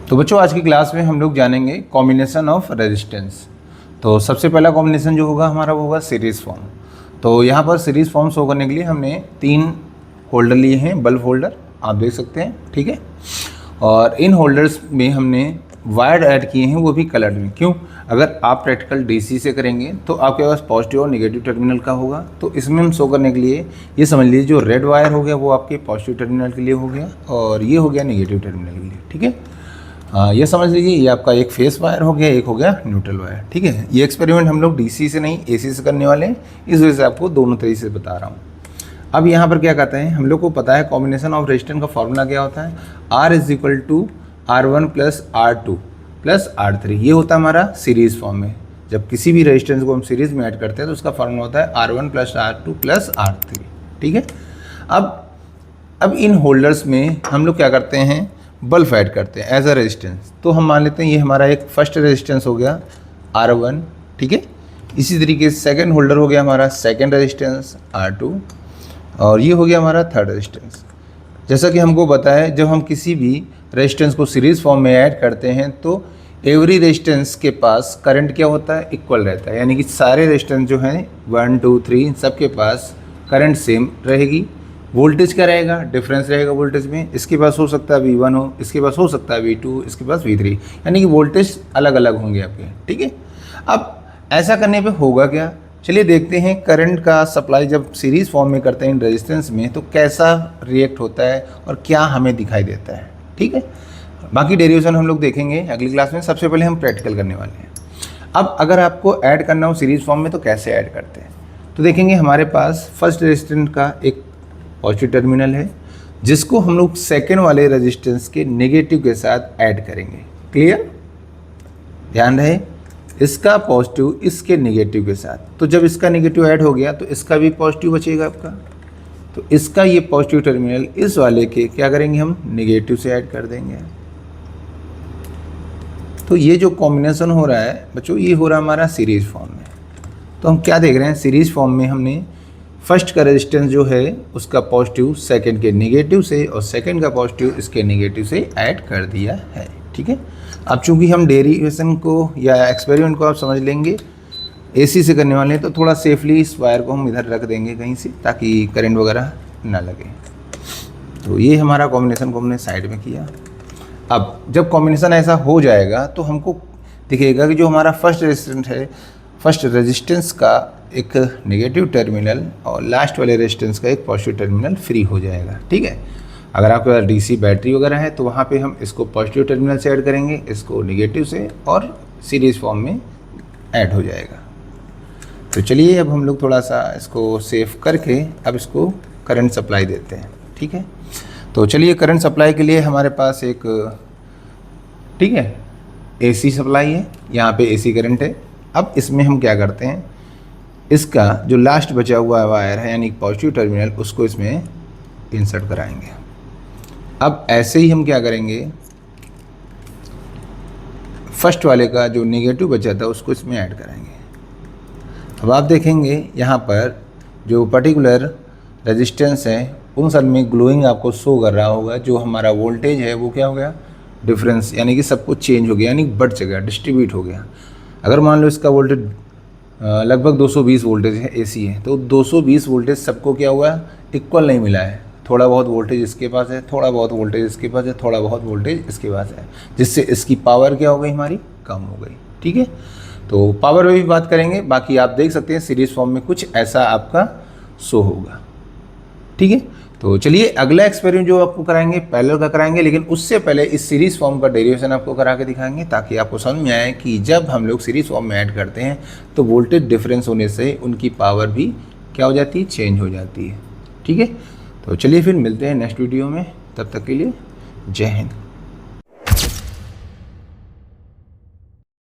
तो बच्चों आज की क्लास में हम लोग जानेंगे कॉम्बिनेशन ऑफ रेजिस्टेंस। तो सबसे पहला कॉम्बिनेशन जो होगा हमारा वो होगा सीरीज़ फॉर्म। तो यहाँ पर सीरीज़ फॉर्म शो करने के लिए हमने 3 होल्डर लिए हैं, बल्ब होल्डर आप देख सकते हैं, ठीक है। और इन होल्डर्स में हमने वायर ऐड किए हैं, वो भी कलर में। क्यों? अगर आप प्रैक्टिकल डीसी से करेंगे तो आपके पास पॉजिटिव और नेगेटिव टर्मिनल का होगा। तो इसमें हम शो करने के लिए ये समझ लीजिए जो रेड वायर हो गया वो आपके पॉजिटिव टर्मिनल के लिए हो गया और ये हो गया नेगेटिव टर्मिनल के लिए, ठीक है। ये समझ लीजिए ये आपका एक फेस वायर हो गया, एक हो गया न्यूट्रल वायर, ठीक है। ये एक्सपेरिमेंट हम लोग डीसी से नहीं एसी से करने वाले हैं, इस वजह से आपको दोनों तरीके से बता रहा हूँ। अब यहाँ पर क्या कहते हैं, हम लोग को पता है कॉम्बिनेशन ऑफ रेजिस्टेंस का फॉर्मूला क्या होता है, R = R1 + R2 + R3। ये होता है हमारा सीरीज़ फॉर्म में। जब किसी भी रेजिस्टेंस को हम सीरीज़ में ऐड करते हैं तो उसका फॉर्मूला होता है R1 + R2 + R3, ठीक है। अब इन होल्डर्स में हम लोग क्या करते हैं, बल्ब ऐड करते हैं एज अ रेजिस्टेंस। तो हम मान लेते हैं ये हमारा एक फर्स्ट रेजिस्टेंस हो गया R1, ठीक है। इसी तरीके से सेकंड होल्डर हो गया हमारा सेकंड रेजिस्टेंस R2 और ये हो गया हमारा थर्ड रेजिस्टेंस। जैसा कि हमको पता है जब हम किसी भी रेजिस्टेंस को सीरीज़ फॉर्म में ऐड करते हैं तो एवरी रेजिस्टेंस के पास करंट क्या होता है, इक्वल रहता है। यानी कि सारे रेजिस्टेंस जो हैं 1 2 3 सबके पास करंट सेम रहेगी। वोल्टेज क्या रहेगा, डिफरेंस रहेगा वोल्टेज में। इसके पास हो सकता है V1 हो, इसके पास हो सकता है V2, इसके पास V3, यानी कि वोल्टेज अलग अलग होंगे आपके, ठीक है। अब ऐसा करने पे होगा क्या, चलिए देखते हैं। करंट का सप्लाई जब सीरीज़ फॉर्म में करते हैं इन रेजिस्टेंस में तो कैसा रिएक्ट होता है और क्या हमें दिखाई देता है, ठीक है। बाकी डेरिवेशन हम लोग देखेंगे अगली क्लास में। सबसे पहले हम प्रैक्टिकल करने वाले हैं। अब अगर आपको ऐड करना हो सीरीज़ फॉर्म में तो कैसे ऐड करते हैं, तो देखेंगे हमारे पास फर्स्ट रेजिस्टेंस का एक पॉजिटिव टर्मिनल है जिसको हम लोग सेकेंड वाले रेजिस्टेंस के नेगेटिव के साथ ऐड करेंगे। क्लियर? ध्यान रहे, इसका पॉजिटिव इसके नेगेटिव के साथ। तो जब इसका नेगेटिव ऐड हो गया तो इसका भी पॉजिटिव बचेगा आपका। तो इसका ये पॉजिटिव टर्मिनल इस वाले के क्या करेंगे, हम नेगेटिव से ऐड कर देंगे। तो ये जो कॉम्बिनेशन हो रहा है बच्चों, ये हो रहा है हमारा सीरीज़ फॉर्म में। तो हम क्या देख रहे हैं, सीरीज़ फॉर्म में हमने फर्स्ट का रेजिस्टेंस जो है उसका पॉजिटिव सेकंड के नेगेटिव से और सेकंड का पॉजिटिव इसके नेगेटिव से ऐड कर दिया है, ठीक है। अब चूंकि हम डेरिवेशन को या एक्सपेरिमेंट को आप समझ लेंगे एसी से करने वाले हैं तो थोड़ा सेफली इस वायर को हम इधर रख देंगे कहीं से ताकि करंट वगैरह ना लगे। तो ये हमारा कॉम्बिनेशन को हमने साइड में किया। अब जब कॉम्बिनेशन ऐसा हो जाएगा तो हमको दिखेगा कि जो हमारा फर्स्ट रेजिस्टेंस है, फर्स्ट रेजिस्टेंस का एक नेगेटिव टर्मिनल और लास्ट वाले रेजिस्टेंस का एक पॉजिटिव टर्मिनल फ्री हो जाएगा, ठीक है। अगर आपके पास डीसी बैटरी वगैरह है तो वहाँ पे हम इसको पॉजिटिव टर्मिनल से ऐड करेंगे, इसको नेगेटिव से, और सीरीज़ फॉर्म में ऐड हो जाएगा। तो चलिए अब हम लोग थोड़ा सा इसको सेव करके अब इसको करंट सप्लाई देते हैं, ठीक है। तो चलिए करंट सप्लाई के लिए हमारे पास एक, ठीक है, एसी सप्लाई है, यहाँ पे एसी करंट है। अब इसमें हम क्या करते हैं, इसका जो लास्ट बचा हुआ वायर है यानी पॉजिटिव टर्मिनल उसको इसमें इंसर्ट कराएंगे। अब ऐसे ही हम क्या करेंगे, फर्स्ट वाले का जो नेगेटिव बचा था उसको इसमें ऐड करेंगे। अब आप देखेंगे यहाँ पर जो पर्टिकुलर रेजिस्टेंस है उन सब में ग्लोइंग आपको शो कर रहा होगा। जो हमारा वोल्टेज है वो क्या हो गया, डिफरेंस, यानी कि सब कुछ चेंज हो गया, यानी बढ़ गया, डिस्ट्रीब्यूट हो गया। अगर मान लो इसका वोल्टेज लगभग 220 वोल्टेज है, एसी है, तो 220 वोल्टेज सबको क्या हुआ, इक्वल नहीं मिला है। थोड़ा बहुत वोल्टेज इसके पास है, थोड़ा बहुत वोल्टेज इसके पास है, थोड़ा बहुत वोल्टेज इसके पास है, जिससे इसकी पावर क्या हो गई, हमारी कम हो गई, ठीक है। तो पावर में भी बात करेंगे। बाकी आप देख सकते हैं सीरीज़ फॉर्म में कुछ ऐसा आपका शो होगा, ठीक है। तो चलिए अगला एक्सपेरिमेंट जो आपको कराएंगे पैरेलल का कराएंगे, लेकिन उससे पहले इस सीरीज़ फॉर्म का डेरिवेशन आपको करा के दिखाएंगे ताकि आपको समझ में आए कि जब हम लोग सीरीज़ फॉर्म में ऐड करते हैं तो वोल्टेज डिफरेंस होने से उनकी पावर भी क्या हो जाती है, चेंज हो जाती है, ठीक है। तो चलिए फिर मिलते हैं नेक्स्ट वीडियो में, तब तक के लिए जय हिंद।